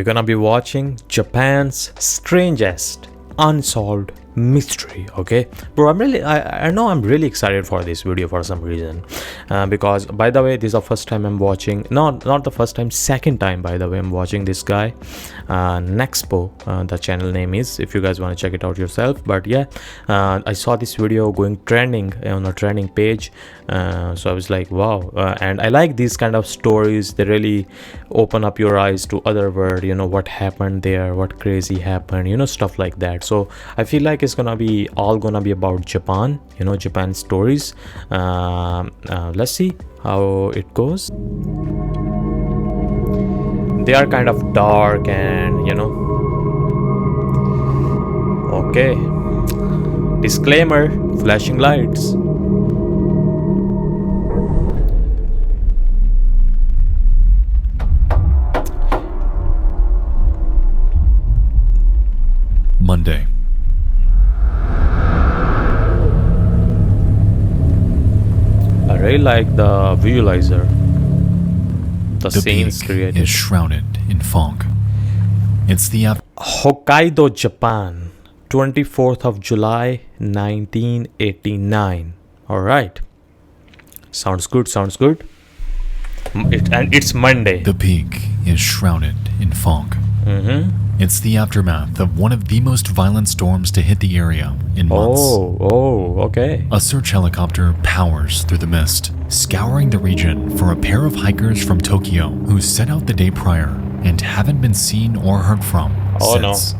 we're gonna be watching Japan's Strangest Unsolved Mystery. Okay, bro, I know I'm really excited for this video for some reason, because by the way, this is the first time I'm watching, not the first time, second time by the way I'm watching this guy, Nexpo, the channel name is, if you guys want to check it out yourself. But yeah, I saw this video going trending on a trending page, so I was like, wow. And I like these kind of stories. They really open up your eyes to other world, you know, what happened there, what crazy happened, you know, stuff like that. So I feel like it's gonna be about Japan, you know, Japan stories. Let's see how it goes. They are kind of dark and, you know, okay, disclaimer, flashing lights. Monday. I really like the visualizer. The scenes peak created is shrouded in fog. It's the Hokkaido, Japan, 24th of July, 1989. All right. Sounds good. And it's Monday. The peak is shrouded in fog. It's the aftermath of one of the most violent storms to hit the area in months. Oh, okay. A search helicopter powers through the mist, scouring the region for a pair of hikers from Tokyo who set out the day prior and haven't been seen or heard from since.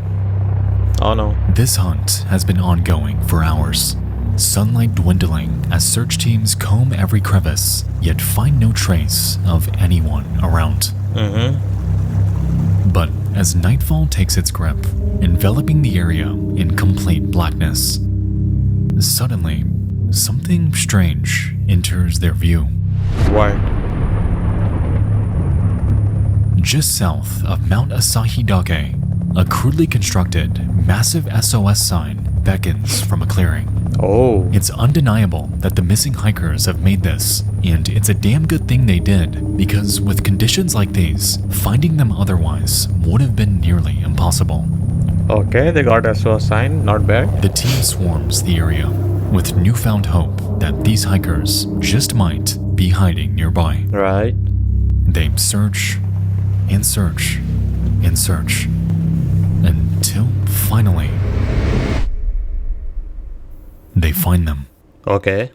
Oh no. This hunt has been ongoing for hours, sunlight dwindling as search teams comb every crevice, yet find no trace of anyone around. But as nightfall takes its grip, enveloping the area in complete blackness, suddenly, something strange enters their view. What? Just south of Mount Asahidake, a crudely constructed, massive SOS sign beckons from a clearing. Oh. It's undeniable that the missing hikers have made this, and it's a damn good thing they did, because with conditions like these, finding them otherwise would have been nearly impossible. Okay, they got SOS sign, not bad. The team swarms the area, with newfound hope that these hikers just might be hiding nearby. Right. They search, and search, and search, until finally, they find them. Okay.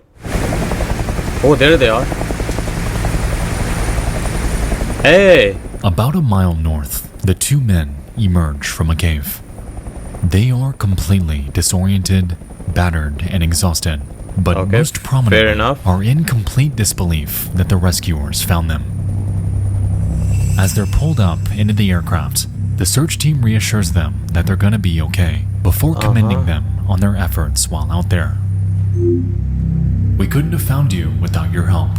Oh, there they are. Hey! About a mile north, the two men emerge from a cave. They are completely disoriented, battered, and exhausted, but Okay, most fair prominently enough. are in complete disbelief that the rescuers found them. As they're pulled up into the aircraft, the search team reassures them that they're gonna be okay before commending them on their efforts while out there. "We couldn't have found you without your help,"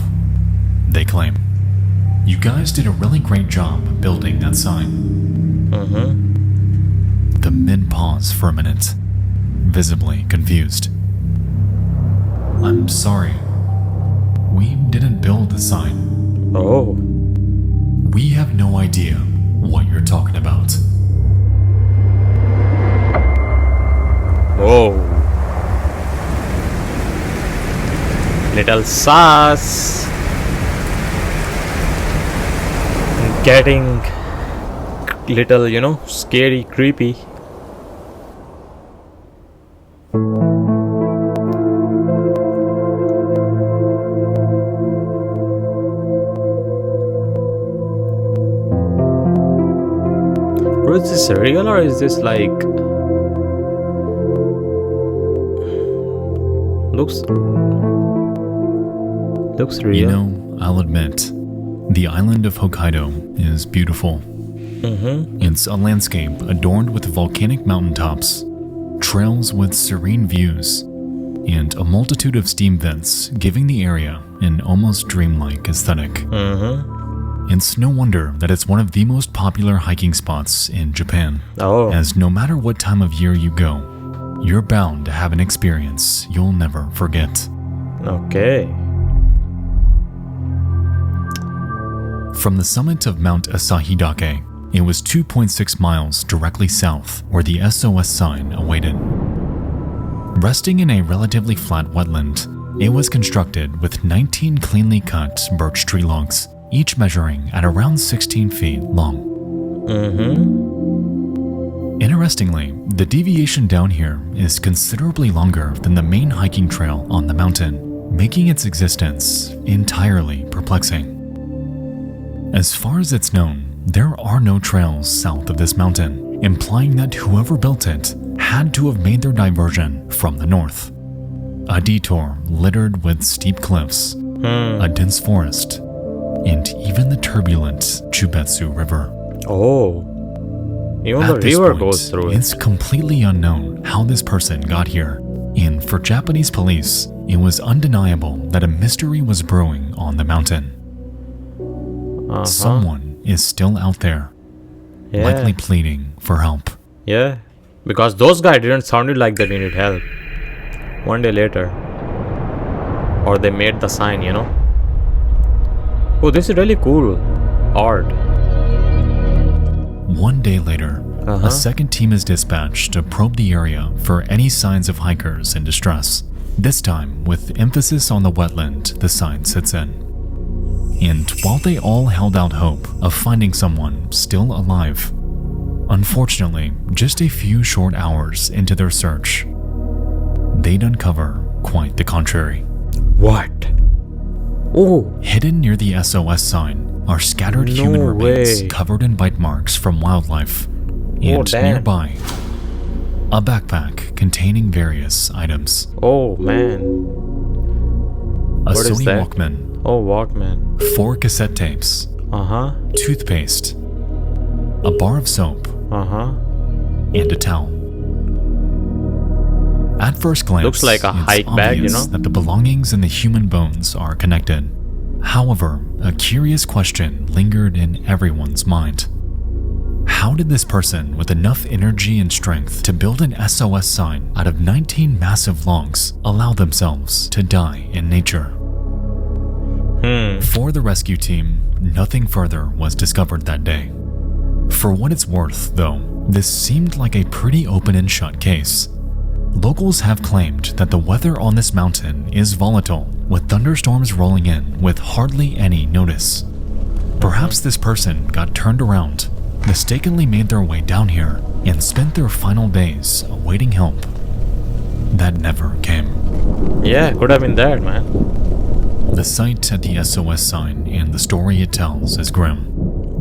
they claim. "You guys did a really great job building that sign." The men pause for a minute, visibly confused. "I'm sorry. We didn't build the sign. Oh. We have no idea what you're talking about." Oh. Little sus. Getting little, you know, scary, creepy. Is this real or is this like looks real? You know, I'll admit, the island of Hokkaido is beautiful. It's a landscape adorned with volcanic mountaintops, trails with serene views, and a multitude of steam vents giving the area an almost dreamlike aesthetic. It's no wonder that it's one of the most popular hiking spots in Japan, as no matter what time of year you go, you're bound to have an experience you'll never forget. Okay. From the summit of Mount Asahidake, It was 2.6 miles directly south where the SOS sign awaited. Resting in a relatively flat wetland, it was constructed with 19 cleanly cut birch tree logs, each measuring at around 16 feet long. Interestingly, the deviation down here is considerably longer than the main hiking trail on the mountain, making its existence entirely perplexing. As far as it's known, there are no trails south of this mountain, implying that whoever built it had to have made their diversion from the north. A detour littered with steep cliffs, a dense forest, and even the turbulent Chubetsu River. Oh, even At the this river point, goes through it. it's completely unknown how this person got here, and for Japanese police, it was undeniable that a mystery was brewing on the mountain. Someone is still out there, likely pleading for help. Yeah, because those guys didn't sound like they needed help. One day later, or they made the sign, you know. Oh, this is really cool art. One day later, a second team is dispatched to probe the area for any signs of hikers in distress. This time, with emphasis on the wetland the sign sits in. And while they all held out hope of finding someone still alive, unfortunately, just a few short hours into their search, they'd uncover quite the contrary. What? Oh, Hidden near the SOS sign are scattered human remains covered in bite marks from wildlife, and damn. nearby, a backpack containing various items. oh man. A What is Sony that? Walkman, Oh, Walkman. 4 cassette tapes, toothpaste, a bar of soap, and a towel. At first glance, Looks like a it's hike bag, you obvious know? that the belongings and the human bones are connected. However, a curious question lingered in everyone's mind. How did this person with enough energy and strength to build an SOS sign out of 19 massive logs allow themselves to die in nature? For the rescue team, nothing further was discovered that day. For what it's worth, though, this seemed like a pretty open and shut case. Locals have claimed that the weather on this mountain is volatile, with thunderstorms rolling in with hardly any notice. Perhaps this person got turned around, mistakenly made their way down here, and spent their final days awaiting help that never came. Yeah, could have been that, man. The sight at the SOS sign and the story it tells is grim,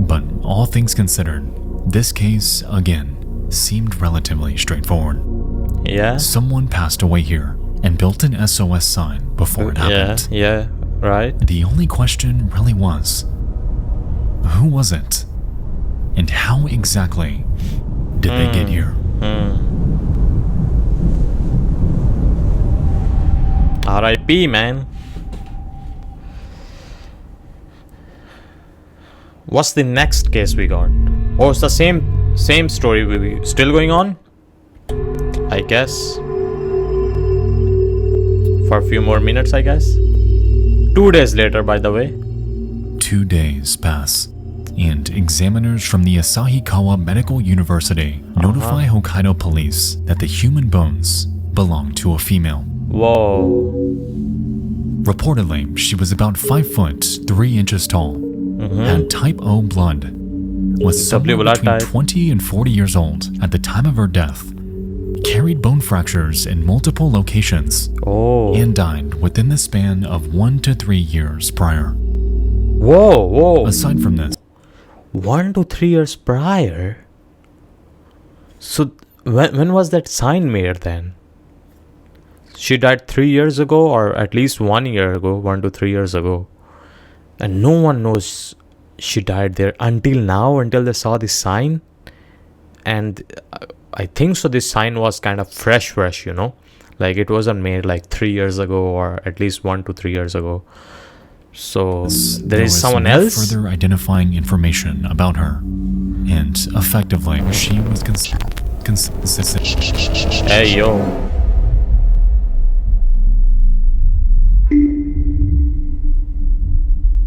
but all things considered, this case, again, seemed relatively straightforward. Yeah. Someone passed away here and built an SOS sign before it happened. Yeah, right. The only question really was, who was it? And how exactly did they get here? R.I.P. man. What's the next case we got? Oh, it's the same story. We still going on? I guess. For a few more minutes, I guess. 2 days later, by the way. 2 days pass, and examiners from the Asahikawa Medical University notify Hokkaido police that the human bones belong to a female. Whoa. Reportedly, she was about 5 foot 3 inches tall, had type O blood, was somewhere blood between type. 20 and 40 years old at the time of her death, carried bone fractures in multiple locations, and died within the span of 1 to 3 years prior. Whoa. Aside from this, 1 to 3 years prior? So, when was that sign made then? She died 3 years ago, or at least 1 year ago, 1 to 3 years ago. And no one knows she died there until now, until they saw this sign. And I think so this sign was kind of fresh, you know. Like it wasn't made like 3 years ago, or at least 1 to 3 years ago. So there is someone no else? further identifying information about her. And effectively, she was consistent. Hey, yo.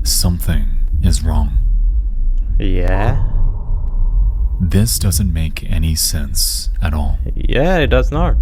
Something is wrong. Yeah? This doesn't make any sense at all. Yeah, it does not.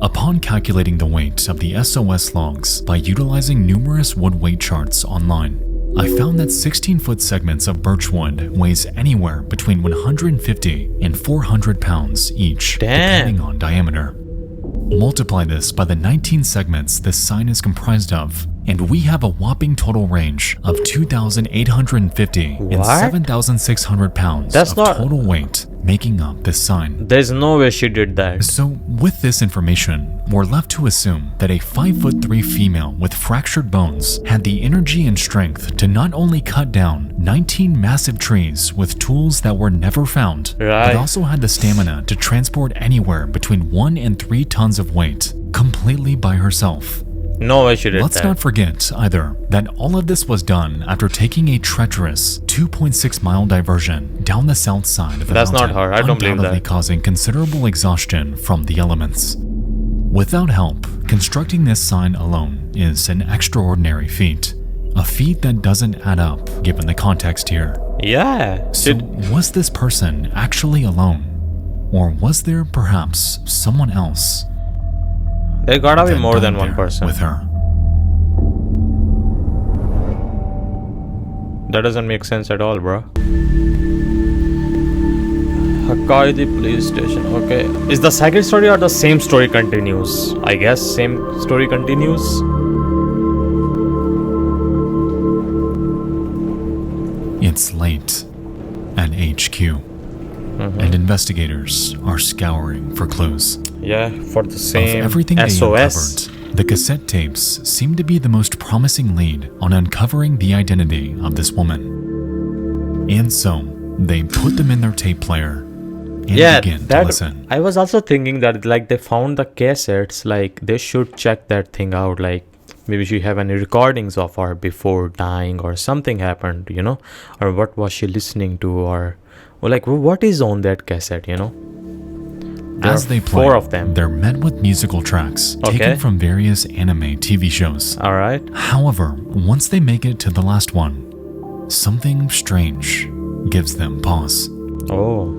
Upon calculating the weight of the SOS logs by utilizing numerous wood weight charts online, I found that 16-foot segments of birchwood weighs anywhere between 150 and 400 pounds each, depending on diameter. Multiply this by the 19 segments this sign is comprised of, and we have a whopping total range of 2,850 and 7,600 pounds of total weight making up this sign. There's no way she did that. So, with this information, we're left to assume that a 5'3" female with fractured bones had the energy and strength to not only cut down 19 massive trees with tools that were never found, but also had the stamina to transport anywhere between 1 and 3 tons of weight completely by herself. No way she did that. Let's not forget, either, that all of this was done after taking a treacherous 2.6-mile diversion down the south side of the mountain. That's not her. I don't believe undoubtedly that. causing considerable exhaustion from the elements. Without help, constructing this sign alone is an extraordinary feat. A feat that doesn't add up given the context here. Yeah. So, was this person actually alone? Or was there perhaps someone else? There gotta be more than one person with her. That doesn't make sense at all, bro. Hakkaidi police station. Okay. Is the second story or the same story continues? I guess same story continues. It's late at HQ. And investigators are scouring for clues. Yeah, for the same of everything SOS. They uncovered, the cassette tapes seem to be the most promising lead on uncovering the identity of this woman. And so, they put them in their tape player and begin to listen. I was also thinking that like they found the cassettes, like they should check that thing out, like maybe she have any recordings of her before dying or something happened, you know, or what was she listening to, or like what is on that cassette, you know. As they play, 4 of them. They're met with musical tracks taken from various anime TV shows. Alright. However, once they make it to the last one, something strange gives them pause. Oh.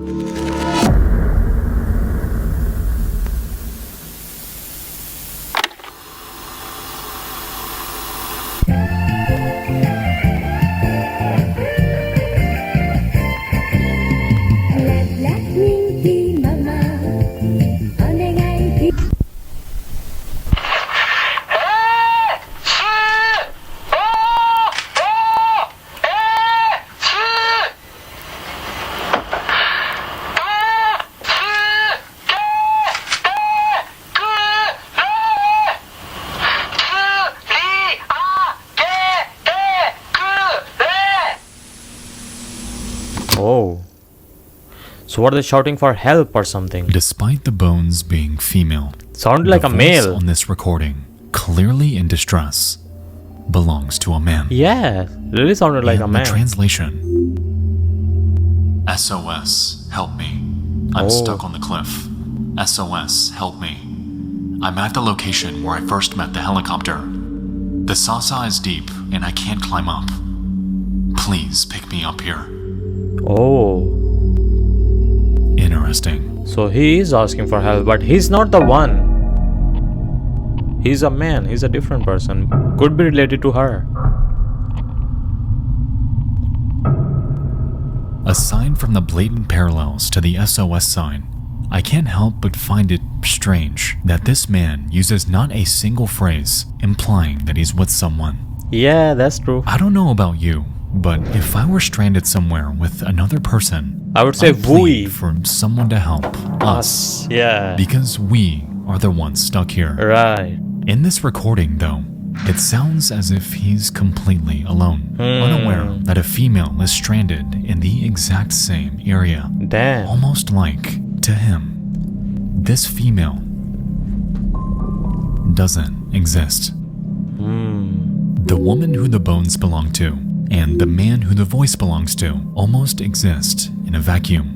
Oh. So what are they shouting for, help or something? Despite the bones being female, sounded like a male on this recording, clearly in distress, belongs to a man. Yeah, really sounded like a man. The translation: SOS, help me. I'm stuck on the cliff. SOS, help me. I'm at the location where I first met the helicopter. The Sasa is deep and I can't climb up. Please pick me up here. Oh. Interesting. So he is asking for help, but he's not the one. He's a man, he's a different person. Could be related to her. Aside from the blatant parallels to the SOS sign, I can't help but find it strange that this man uses not a single phrase implying that he's with someone. Yeah, that's true. I don't know about you, but if I were stranded somewhere with another person, I would say we for someone to help us. Yeah. Because we are the ones stuck here. Right. In this recording, though, it sounds as if he's completely alone, unaware that a female is stranded in the exact same area. Damn. Almost like, to him, this female doesn't exist. The woman who the bones belong to and the man who the voice belongs to almost exist in a vacuum.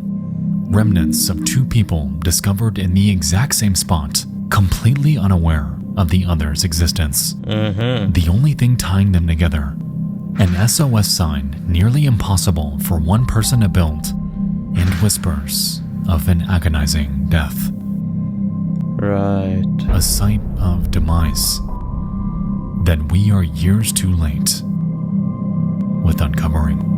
remnants of two people discovered in the exact same spot, completely unaware of the other's existence. The only thing tying them together, an SOS sign nearly impossible for one person to build, and whispers of an agonizing death. Right. A sight of demise that we are years too late with uncovering.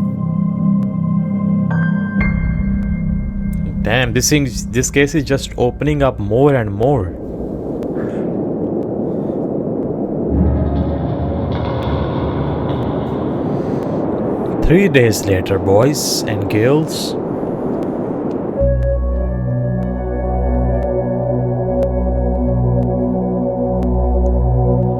Damn, this case is just opening up more and more. Three days later, boys and girls.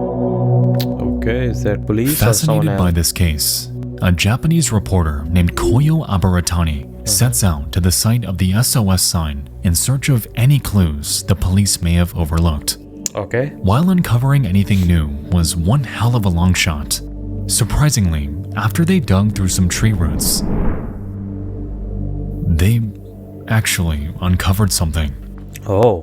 Okay, is that police or someone Fascinated else? by this case, a Japanese reporter named Koyo Abaratani sets out to the site of the SOS sign in search of any clues the police may have overlooked. Okay. While uncovering anything new was one hell of a long shot, surprisingly, after they dug through some tree roots, they actually uncovered something. Oh,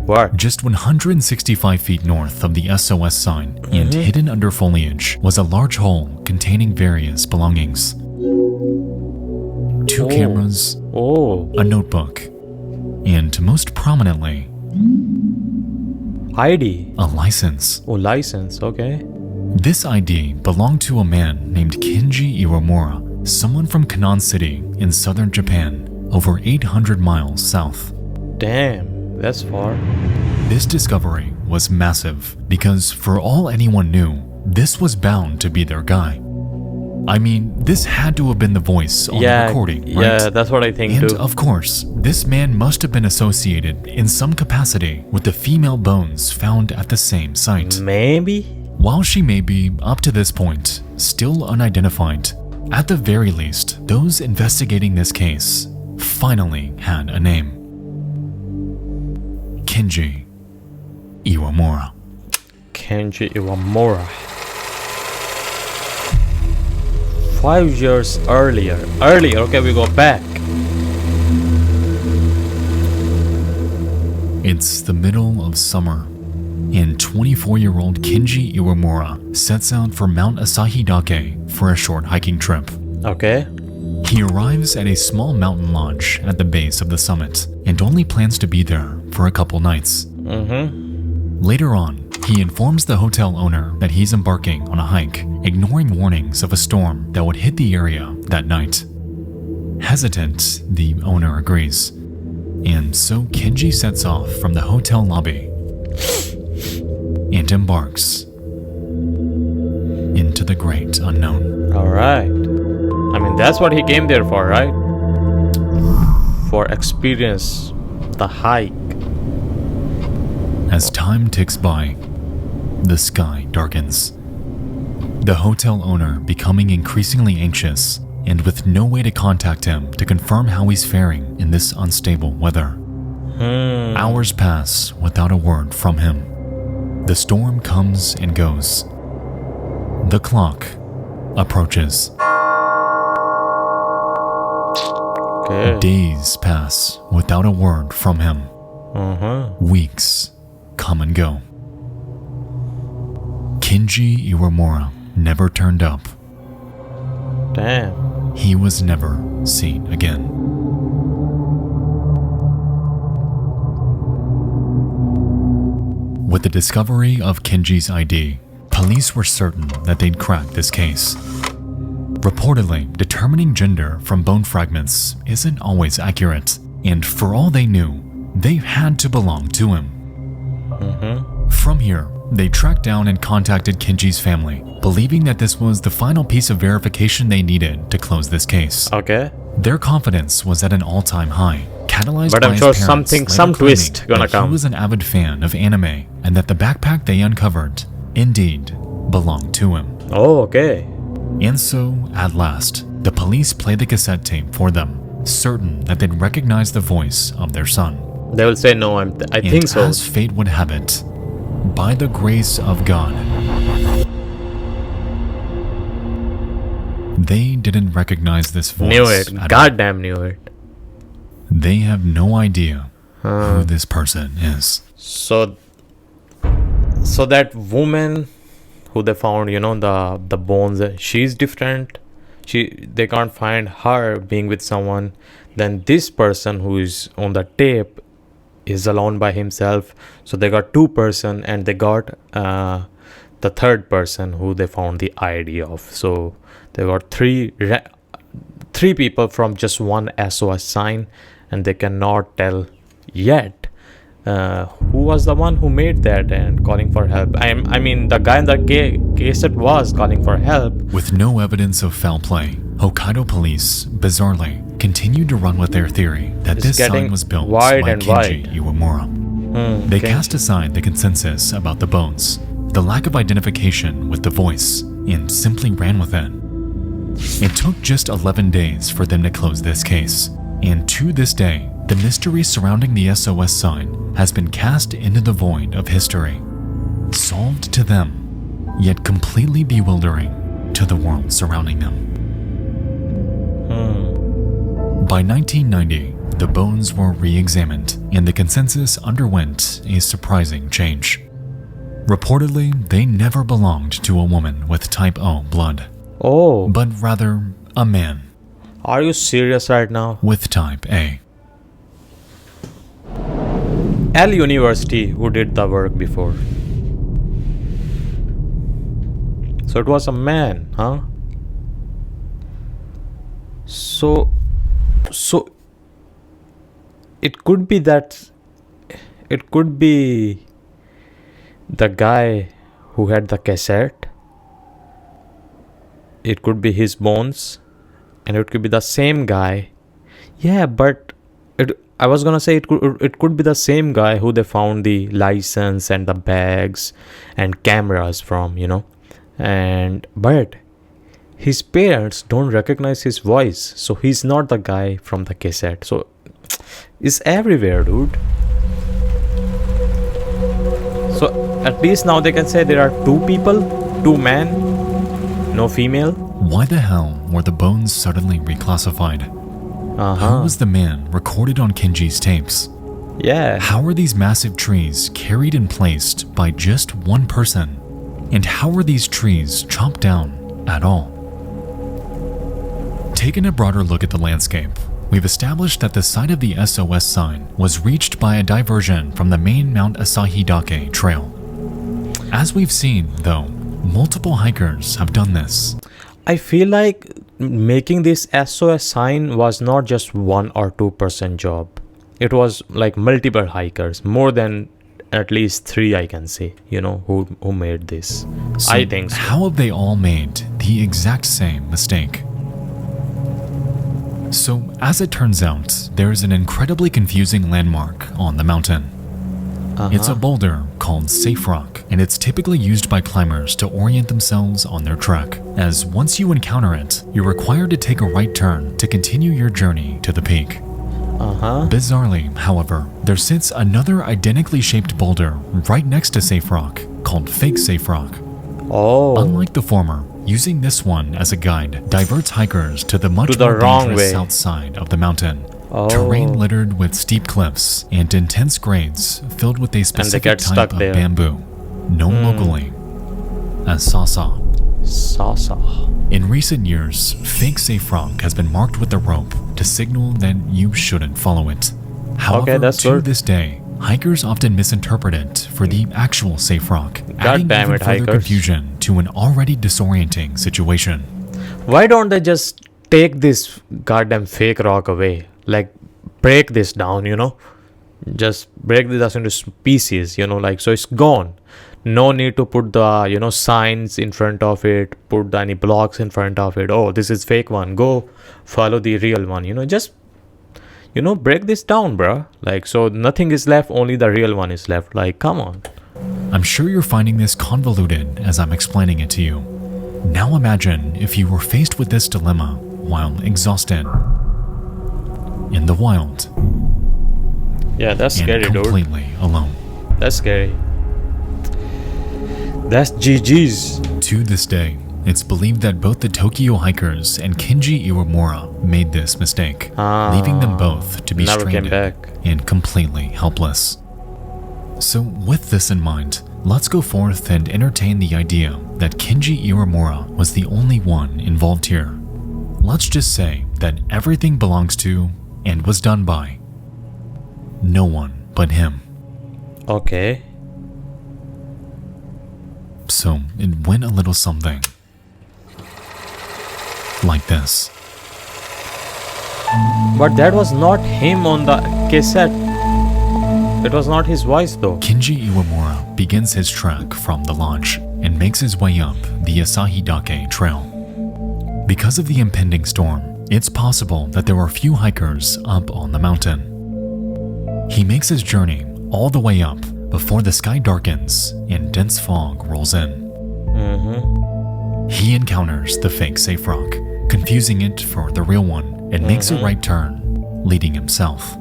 what? Just 165 feet north of the SOS sign and hidden under foliage was a large hole containing various belongings. Two cameras, Oh, a notebook, and most prominently, ID. a license. Oh, license. Okay. This ID belonged to a man named Kinji Iwamura, someone from Kanan City in southern Japan, over 800 miles south. Damn, that's far. This discovery was massive because, for all anyone knew, this was bound to be their guy. I mean, this had to have been the voice on the recording, right? Yeah, that's what I think And too. of course, this man must have been associated in some capacity with the female bones found at the same site. Maybe? While she may be, up to this point, still unidentified, at the very least, those investigating this case finally had a name. Kinji Iwamura. Kenji Iwamura. 5 years earlier. Okay, we go back. It's the middle of summer, and 24-year-old Kinji Iwamura sets out for Mount Asahidake for a short hiking trip. Okay. He arrives at a small mountain lodge at the base of the summit and only plans to be there for a couple nights. Later on, he informs the hotel owner that he's embarking on a hike, ignoring warnings of a storm that would hit the area that night. Hesitant, the owner agrees, and so Kinji sets off from the hotel lobby and embarks into the great unknown. Alright. I mean, that's what he came there for, right? For experience the hike. As time ticks by, the sky darkens. The hotel owner becoming increasingly anxious and with no way to contact him to confirm how he's faring in this unstable weather. Hours pass without a word from him. The storm comes and goes. The clock approaches. Okay. Days pass without a word from him. Weeks come and go. Kinji Iwamura never turned up. Damn. He was never seen again. With the discovery of Kinji's ID, police were certain that they'd crack this case. Reportedly, determining gender from bone fragments isn't always accurate, and for all they knew, they had to belong to him. From here, they tracked down and contacted Kinji's family, believing that this was the final piece of verification they needed to close this case. Okay. Their confidence was at an all-time high, catalyzed But by I'm his sure parents later some claiming twist gonna that come. he was an avid fan of anime and that the backpack they uncovered indeed belonged to him. Oh, okay. And so, at last, the police played the cassette tape for them, certain that they'd recognize the voice of their son. They will say no, I And think so. as fate would have it, by the grace of God, they didn't recognize this voice Knew it. at all. Goddamn knew it. they have no idea who this person is. So that woman who they found, the bones, she's different. They can't find her being with someone. Then this person who is on the tape is alone by himself. So they got two person, and they got the third person who they found the ID of. So they got three people from just one SOS sign, and they cannot tell yet who was the one who made that and calling for help. I mean, the guy in the cassette was calling for help. With no evidence of foul play, Hokkaido police, bizarrely, continued to run with their theory that this sign was built by Kenji Iwamura. They cast aside the consensus about the bones, the lack of identification with the voice, and simply ran with it. It took just 11 days for them to close this case, and to this day, the mystery surrounding the SOS sign has been cast into the void of history, solved to them, yet completely bewildering to the world surrounding them. By 1990, the bones were re-examined, and the consensus underwent a surprising change. Reportedly, they never belonged to a woman with type O blood. Oh. But rather, a man. Are you serious right now? With type A. L University who did the work before. So it was a man, huh? So it could be that it could be the guy who had the cassette. It could be his bones, and it could be the same guy. Yeah, but I was gonna say it could be the same guy who they found the license and the bags and cameras from, but his parents don't recognize his voice, so he's not the guy from the cassette. So it's everywhere, dude. So at least now they can say there are two people, two men, no female. Why the hell were the bones suddenly reclassified? Who was the man recorded on Kenji's tapes? Yeah. How were these massive trees carried and placed by just one person? And how were these trees chopped down at all? Taking a broader look at the landscape, we've established that the site of the SOS sign was reached by a diversion from the main Mount Asahidake trail. As we've seen, though, multiple hikers have done this. I feel like making this SOS sign was not just 1 or 2% job. It was like multiple hikers, more than at least 3 I can say, who made this. So I think so. How have they all made the exact same mistake? So, as it turns out, there's an incredibly confusing landmark on the mountain. It's a boulder called Safe Rock, and it's typically used by climbers to orient themselves on their trek, as once you encounter it, you're required to take a right turn to continue your journey to the peak. Bizarrely, however, there sits another identically shaped boulder right next to Safe Rock, called Fake Safe Rock. Oh. Unlike the former, using this one as a guide diverts hikers to the much more wrong dangerous way. south side of the mountain. Oh. Terrain littered with steep cliffs and intense grades filled with a specific type of bamboo, known locally as sasa. Sasa. In recent years, Fake Safe Rock has been marked with a rope to signal that you shouldn't follow it. However, that's to good. this day, hikers often misinterpret it for the actual Safe Rock, God adding damn even it, further hikers. confusion to an already disorienting situation. Why don't they just take this goddamn fake rock away? Like, break this down, Just break this into pieces, so it's gone. No need to put the, signs in front of it, put any blocks in front of it. Oh, this is fake one. Go follow the real one, Just, break this down, bruh. Like, so nothing is left, only the real one is left. Like, come on. I'm sure you're finding this convoluted as I'm explaining it to you. Now imagine if you were faced with this dilemma while exhausted, in the wild, Yeah, that's and scary, dude. completely alone. That's scary. That's GG's. To this day, It's believed that both the Tokyo hikers and Kinji Iwamura made this mistake, leaving them both to be never came stranded back. and completely helpless. So with this in mind, let's go forth and entertain the idea that Kinji Iwamura was the only one involved here. Let's just say that everything belongs to and was done by no one but him. Okay. So it went a little something like this. But that was not him on the cassette. It was not his voice though. Kinji Iwamura begins his trek from the lodge and makes his way up the Asahidake Trail. Because of the impending storm, it's possible that there were few hikers up on the mountain. He makes his journey all the way up before the sky darkens and dense fog rolls in. He encounters the fake safe rock, confusing it for the real one, and makes a right turn, leading him south.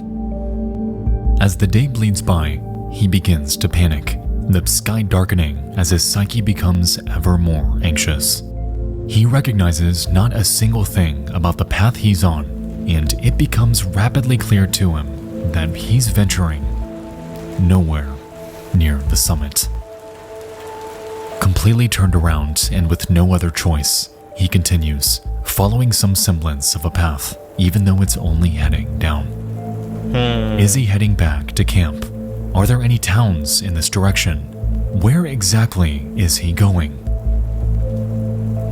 As the day bleeds by, he begins to panic, the sky darkening as his psyche becomes ever more anxious. He recognizes not a single thing about the path he's on, and it becomes rapidly clear to him that he's venturing nowhere near the summit. Completely turned around and with no other choice, he continues, following some semblance of a path, even though it's only heading down. Is he heading back to camp? Are there any towns in this direction? Where exactly is he going?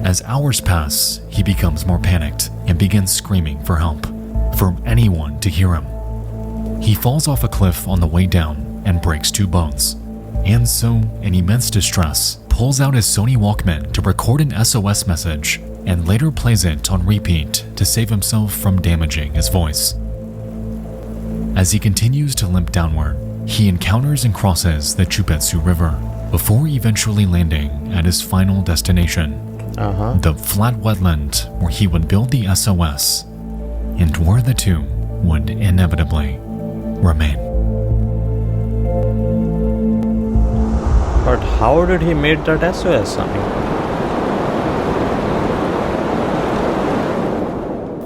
As hours pass, he becomes more panicked and begins screaming for help, for anyone to hear him. He falls off a cliff on the way down and breaks 2 bones, and so, in immense distress, pulls out his Sony Walkman to record an SOS message and later plays it on repeat to save himself from damaging his voice. As he continues to limp downward, he encounters and crosses the Chubetsu River before eventually landing at his final destination, the flat wetland where he would build the SOS and where the two would inevitably remain. But how did he make that SOS?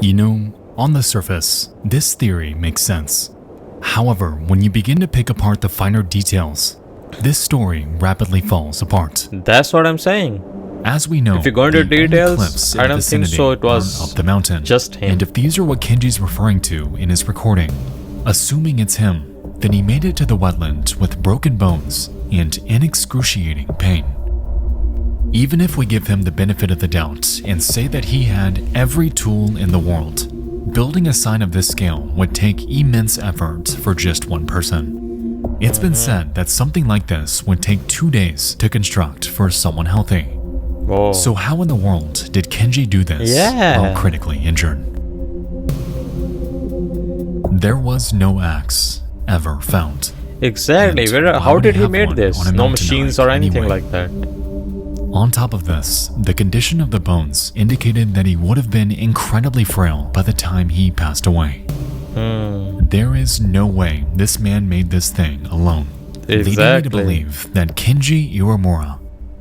You know, on the surface, this theory makes sense. However, when you begin to pick apart the finer details, this story rapidly falls apart. That's what I'm saying. As we know, if you go into the only details, cliffs in I the don't think vicinity so. It are was up the mountain. just him. And if these are what Kenji's referring to in his recording, assuming it's him, then he made it to the wetland with broken bones and in excruciating pain. Even if we give him the benefit of the doubt and say that he had every tool in the world, building a sign of this scale would take immense effort for just one person. It's been said that something like this would take 2 days to construct for someone healthy. Whoa. So how in the world did Kenji do this while critically injured? There was no axe ever found. Exactly. And How why did he would make have this? one on a No mountain machines hike or anything anyway? like that. On top of this, the condition of the bones indicated that he would have been incredibly frail by the time he passed away. There is no way this man made this thing alone, leading me to believe that Kinji Iwamura,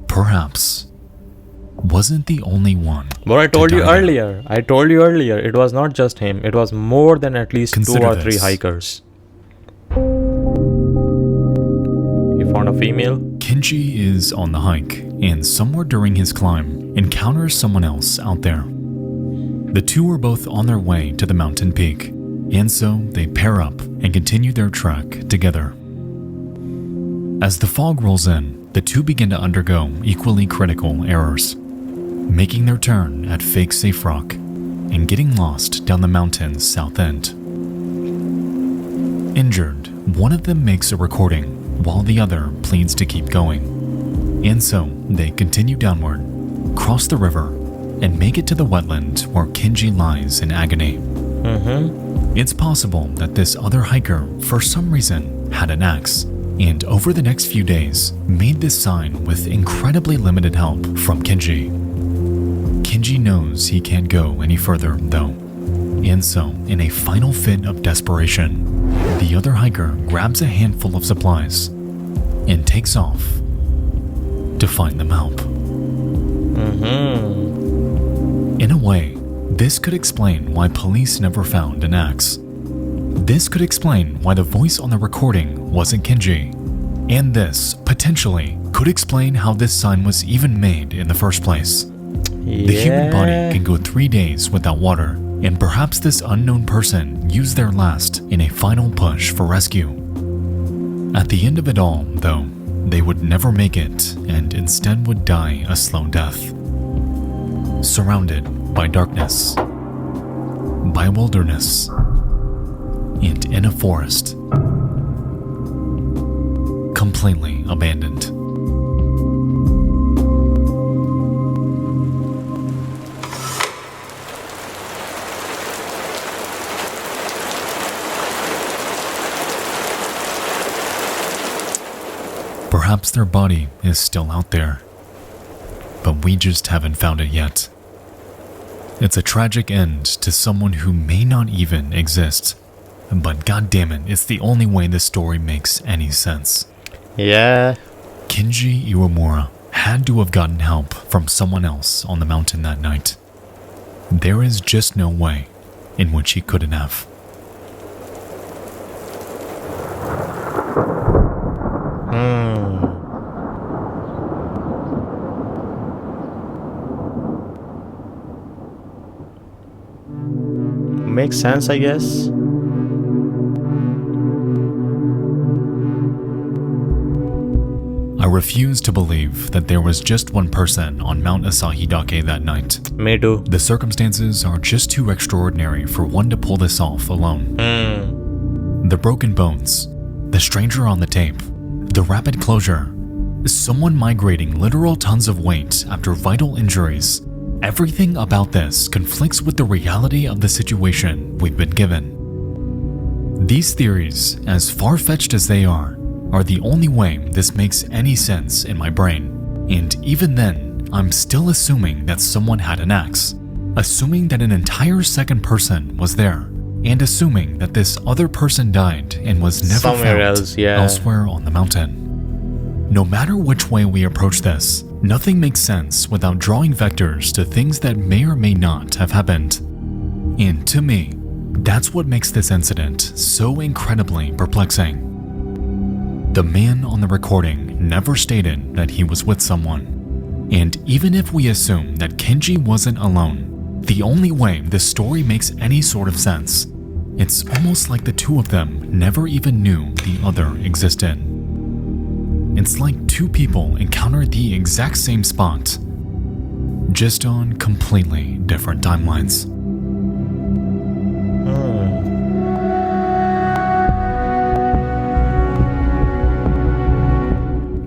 perhaps, wasn't the only one. But I told you earlier, it was not just him. It was more than at least Consider 2 or 3 this. hikers. You found a female? Kinji is on the hike, and somewhere during his climb, encounters someone else out there. The two are both on their way to the mountain peak, and so they pair up and continue their trek together. As the fog rolls in, the two begin to undergo equally critical errors, making their turn at fake safe rock and getting lost down the mountain's south end. Injured, one of them makes a recording while the other pleads to keep going. And so they continue downward, cross the river, and make it to the wetland where Kinji lies in agony. It's possible that this other hiker, for some reason, had an axe, and over the next few days, made this sign with incredibly limited help from Kinji. Kinji knows he can't go any further, though. And so, in a final fit of desperation, the other hiker grabs a handful of supplies and takes off to find them help. In a way, this could explain why police never found an axe. This could explain why the voice on the recording wasn't Kenji. And this, potentially, could explain how this sign was even made in the first place. The human body can go 3 days without water, and perhaps this unknown person used their last in a final push for rescue. At the end of it all, though, they would never make it and instead would die a slow death. Surrounded by darkness, by wilderness, and in a forest. Completely abandoned. Perhaps their body is still out there, but we just haven't found it yet. It's a tragic end to someone who may not even exist, but goddammit, it's the only way this story makes any sense. Yeah. Kenji Iwamura had to have gotten help from someone else on the mountain that night. There is just no way in which he couldn't have. Makes sense, I guess. I refuse to believe that there was just one person on Mount Asahidake that night. Me too. The circumstances are just too extraordinary for one to pull this off alone. The broken bones, the stranger on the tape, the rapid closure, someone migrating literal tons of weight after vital injuries. Everything about this conflicts with the reality of the situation we've been given. These theories, as far-fetched as they are the only way this makes any sense in my brain. And even then, I'm still assuming that someone had an axe, assuming that an entire second person was there, and assuming that this other person died and was never somewhere found else, yeah. elsewhere on the mountain. No matter which way we approach this, nothing makes sense without drawing vectors to things that may or may not have happened. And to me, that's what makes this incident so incredibly perplexing. The man on the recording never stated that he was with someone. And even if we assume that Kenji wasn't alone, the only way this story makes any sort of sense, it's almost like the two of them never even knew the other existed. It's like two people encountered the exact same spot, just on completely different timelines.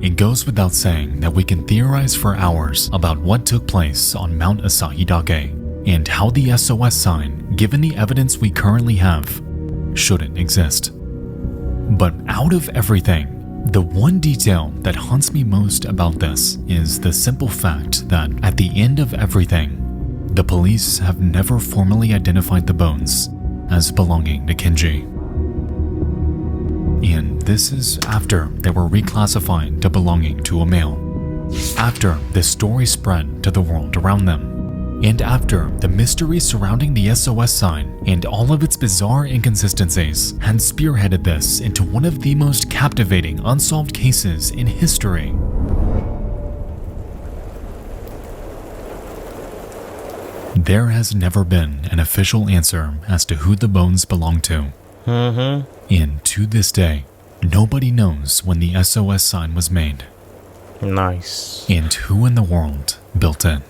It goes without saying that we can theorize for hours about what took place on Mount Asahidake and how the SOS sign, given the evidence we currently have, shouldn't exist. But out of everything, the one detail that haunts me most about this is the simple fact that at the end of everything, the police have never formally identified the bones as belonging to Kenji. And this is after they were reclassified to belonging to a male, after this story spread to the world around them, and after the mystery surrounding the SOS sign and all of its bizarre inconsistencies had spearheaded this into one of the most captivating unsolved cases in history. There has never been an official answer as to who the bones belong to. And to this day, nobody knows when the SOS sign was made. Nice. And who in the world built it.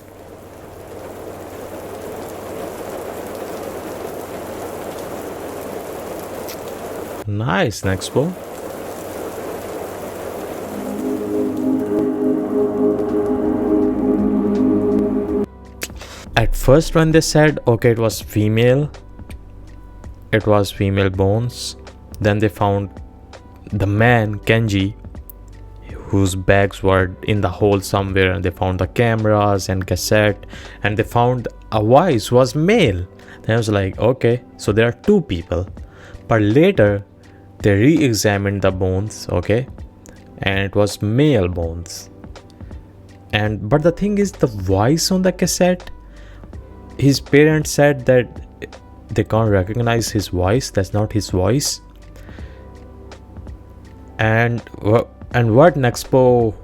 Nice, Nexpo. At first when they said, okay, it was female bones, then they found the man, Kenji, whose bags were in the hole somewhere, and they found the cameras and cassette, and they found a voice was male. Then I was like, okay, so there are two people. But later they re-examined the bones, okay, and it was male bones. And but the thing is, the voice on the cassette, his parents said that they can't recognize his voice, that's not his voice. And what Nexpo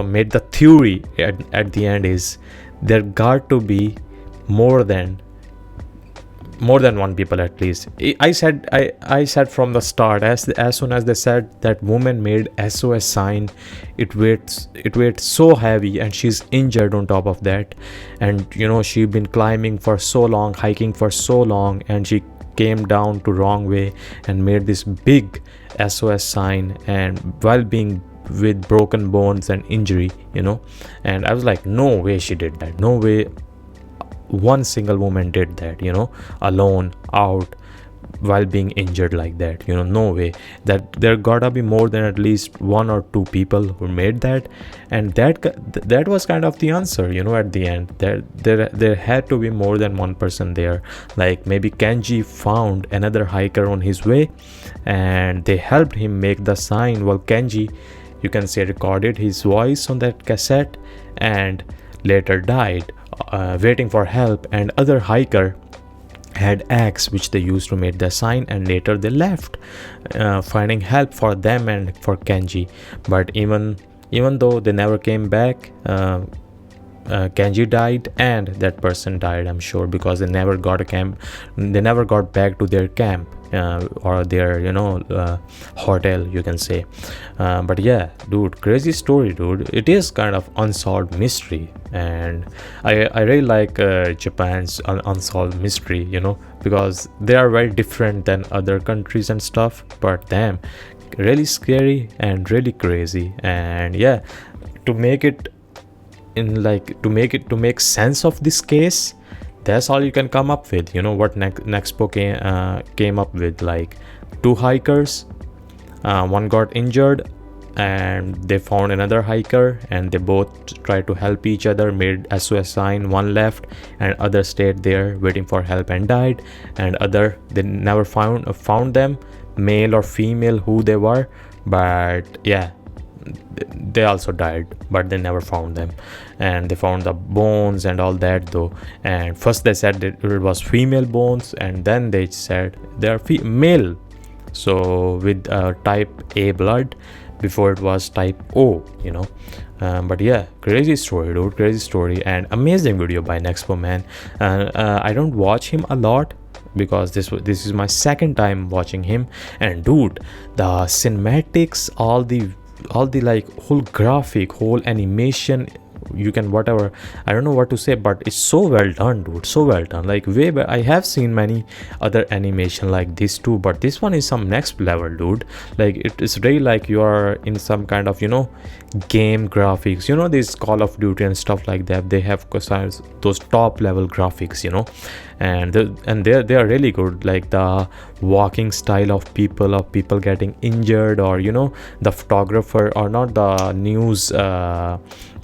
made the theory at the end is there got to be more than one people at least. I said from the start, as soon as they said that woman made SOS sign, it weighed so heavy, and she's injured on top of that. And she been climbing for so long, hiking for so long, and she came down to wrong way and made this big SOS sign, and while being with broken bones and injury. And I was like, no way she did that, no way one single woman did that, alone out while being injured like that. No way. That there gotta be more than at least one or two people who made that. And that was kind of the answer, at the end. There had to be more than one person there. Like maybe Kenji found another hiker on his way, and they helped him make the sign, while Kenji, you can say, recorded his voice on that cassette and later died, waiting for help. And other hiker had axe which they used to make the sign, and later they left, finding help for them and for Kenji. But even though they never came back, Kenji died and that person died, I'm sure, because they never got back to their camp, or their hotel, you can say. But yeah, dude, crazy story, dude. It is kind of unsolved mystery, and I really like Japan's unsolved mystery, because they are very different than other countries and stuff. But damn, really scary and really crazy. And yeah, to make sense of this case, that's all you can come up with. What Nexpo came up with, like two hikers, one got injured, and they found another hiker, and they both tried to help each other, made SOS sign. One left, and other stayed there waiting for help and died. And they never found them, male or female, who they were. But yeah, they also died, but they never found them. And they found the bones and all that though. And first they said that it was female bones, and then they said they are male, so with type A blood. Before it was type O, but yeah, crazy story, dude, crazy story. And amazing video by Nexpo, man. I don't watch him a lot, because this is my second time watching him. And dude, the cinematics, all the like whole graphic, whole animation, you can whatever, I don't know what to say, but it's so well done, dude, so well done. Like way back, I have seen many other animation like this too, but this one is some next level, dude. Like it is really like you are in some kind of game graphics, this Call of Duty and stuff like that. They have those top level graphics, and they are really good. Like the walking style of people getting injured, or the photographer, or not, the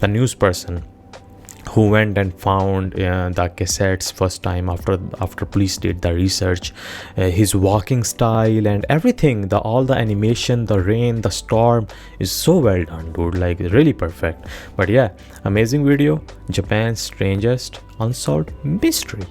news person who went and found the cassettes first time after police did the research. His walking style and everything, all the animation, the rain, the storm, is so well done, dude. Like really perfect. But yeah, amazing video. Japan's Strangest Unsolved Mystery.